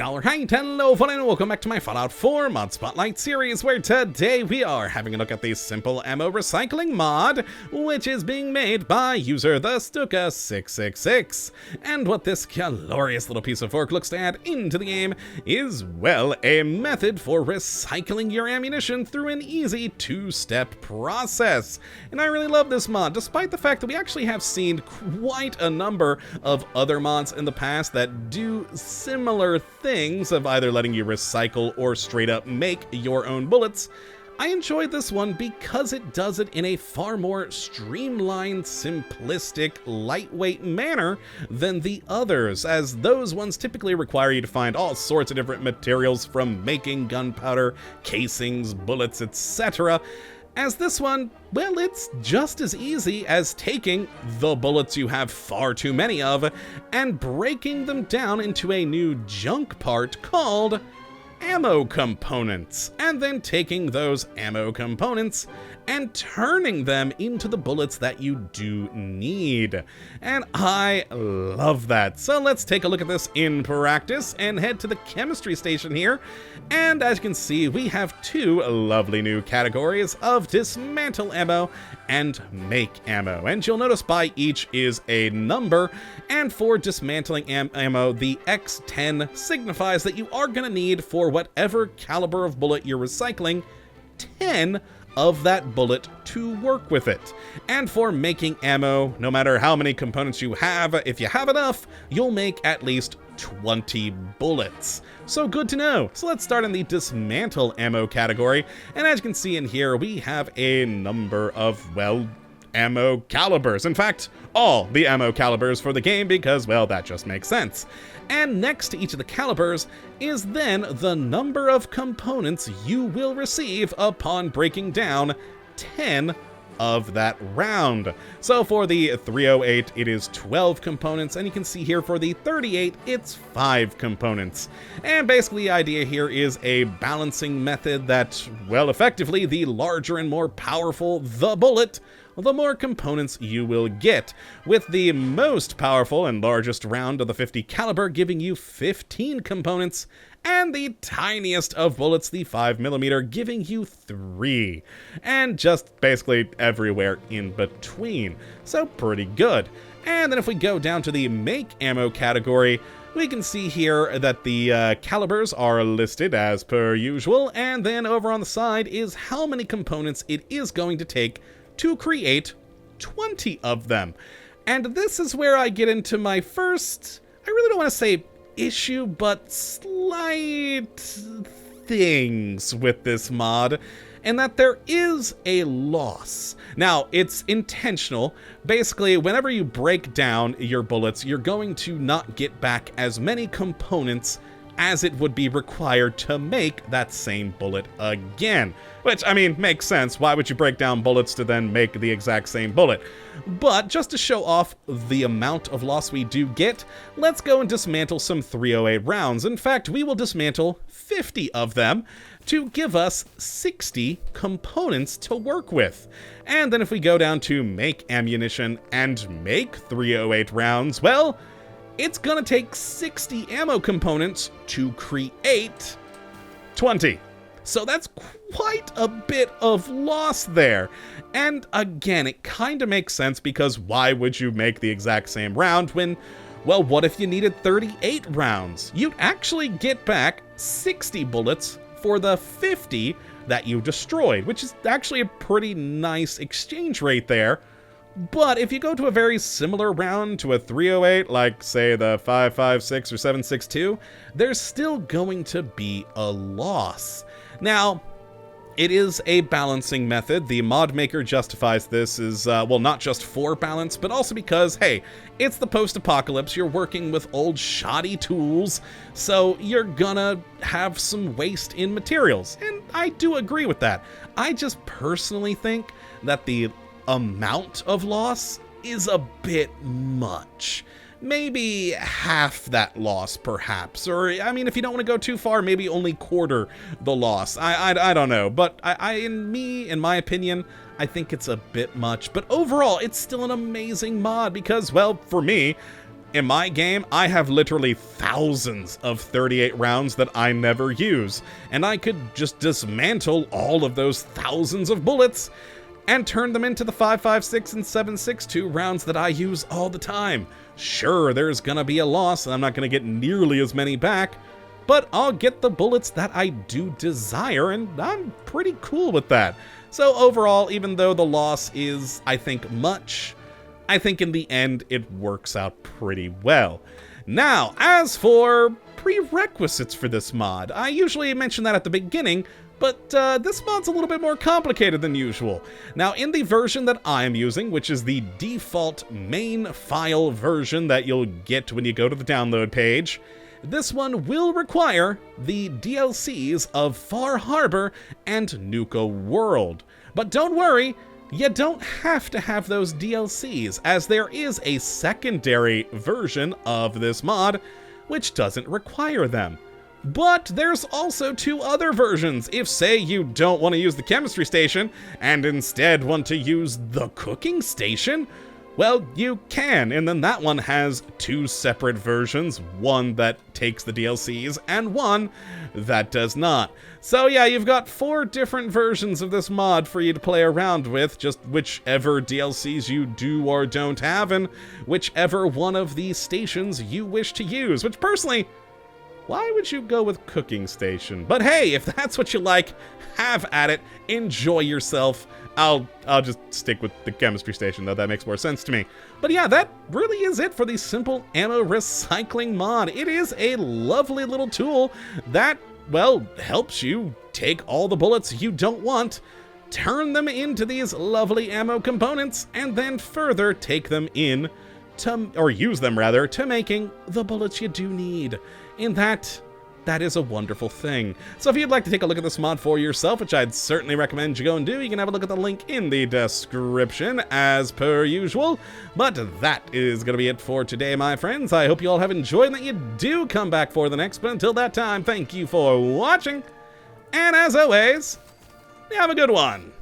Alright, hello everyone and welcome back to my Fallout 4 Mod Spotlight series, where today we are having a look at the simple ammo recycling mod, which is being made by user the NUKA666. And what this glorious little piece of work looks to add into the game is, well, a method for recycling your ammunition through an easy two-step process. And I really love this mod, despite the fact that we actually have seen quite a number of other mods in the past that do similar things of either letting you recycle or straight up make your own bullets. I enjoyed this one because it does it in a far more streamlined, simplistic, lightweight manner than the others, as those ones typically require you to find all sorts of different materials from making gunpowder, casings, bullets, etc. As this one, well, it's just as easy as taking the bullets you have far too many of and breaking them down into a new junk part called ammo components, and then taking those ammo components and turning them into the bullets that you do need. And I love that. So let's take a look at this in practice and head to the chemistry station here. And as you can see, we have two lovely new categories of dismantle ammo and make ammo. And you'll notice by each is a number. And for dismantling ammo, the X10 signifies that you are going to need, for whatever caliber of bullet you're recycling, 10 of that bullet to work with it. And for making ammo, no matter how many components you have, if you have enough, you'll make at least 20 bullets. So good to know. So let's start in the dismantle ammo category. And as you can see in here, we have a number of, well, ammo calibers. In fact, all the ammo calibers for the game, because, well, that just makes sense. And next to each of the calibers is then the number of components you will receive upon breaking down 10 of that round. So for the 308, it is 12 components, and you can see here for the 38, it's 5 components. And basically the idea here is a balancing method that, well, effectively, the larger and more powerful the bullet, the more components you will get, with the most powerful and largest round of the 50 caliber giving you 15 components, and the tiniest of bullets, the 5mm, giving you 3, and just basically everywhere in between. So pretty good. And then if we go down to the make ammo category, we can see here that the calibers are listed as per usual, and then over on the side is how many components it is going to take to create 20 of them. And this is where I get into my first, I really don't want to say issue, but slight things with this mod, and that there is a loss. Now, it's intentional. Basically, whenever you break down your bullets, you're going to not get back as many components as it would be required to make that same bullet again. Which, I mean, makes sense. Why would you break down bullets to then make the exact same bullet? But just to show off the amount of loss we do get, let's go and dismantle some 308 rounds. In fact, we will dismantle 50 of them to give us 60 components to work with. And then if we go down to make ammunition and make 308 rounds, well, it's gonna take 60 ammo components to create 20. So that's quite a bit of loss there. And again, it kind of makes sense, because why would you make the exact same round when, well, what if you needed 38 rounds? You'd actually get back 60 bullets for the 50 that you destroyed, which is actually a pretty nice exchange rate there. But if you go to a very similar round to a 308, like, say, the 5.56 or 7.62, there's still going to be a loss. Now, it is a balancing method. The mod maker justifies this as, well, not just for balance, but also because, hey, it's the post-apocalypse, you're working with old shoddy tools, so you're gonna have some waste in materials. And I do agree with that. I just personally think that the amount of loss is a bit much. Maybe half that loss, perhaps. Or, I mean, if you don't want to go too far, maybe only quarter the loss. I don't know. But in my opinion, I think it's a bit much. But overall, it's still an amazing mod because, well, for me, In my game, I have literally thousands of 38 rounds that I never use, and I could just dismantle all of those thousands of bullets and turn them into the 5.56 and 7.62 rounds that I use all the time. Sure, there's gonna be a loss, and I'm not gonna get nearly as many back, but I'll get the bullets that I do desire, and I'm pretty cool with that. So overall, even though the loss is, I think, much, I think in the end it works out pretty well. Now, as for prerequisites for this mod, I usually mention that at the beginning, but this mod's a little bit more complicated than usual. Now, in the version that I'm using, which is the default main file version that you'll get when you go to the download page, this one will require the DLCs of Far Harbor and NUKA World. But don't worry, you don't have to have those DLCs, as there is a secondary version of this mod which doesn't require them. But there's also 2 other versions if, say, you don't want to use the chemistry station and instead want to use the cooking station. Well, you can, and then that one has 2 separate versions, one that takes the DLCs and one that does not. So yeah, you've got 4 different versions of this mod for you to play around with, just whichever DLCs you do or don't have, and whichever one of these stations you wish to use, which personally, why would you go with cooking station? But hey, if that's what you like, have at it, enjoy yourself. I'll just stick with the chemistry station, though that makes more sense to me. But yeah, that really is it for the simple ammo recycling mod. It is a lovely little tool that, well, helps you take all the bullets you don't want, turn them into these lovely ammo components, and then further take them in to, or use them rather, to making the bullets you do need. In that is a wonderful thing. So if you'd like to take a look at this mod for yourself, which I'd certainly recommend you go and do, you can have a look at the link in the description as per usual. But that is going to be it for today, my friends. I hope you all have enjoyed and that you do come back for the next. But until that time, thank you for watching. And as always, have a good one.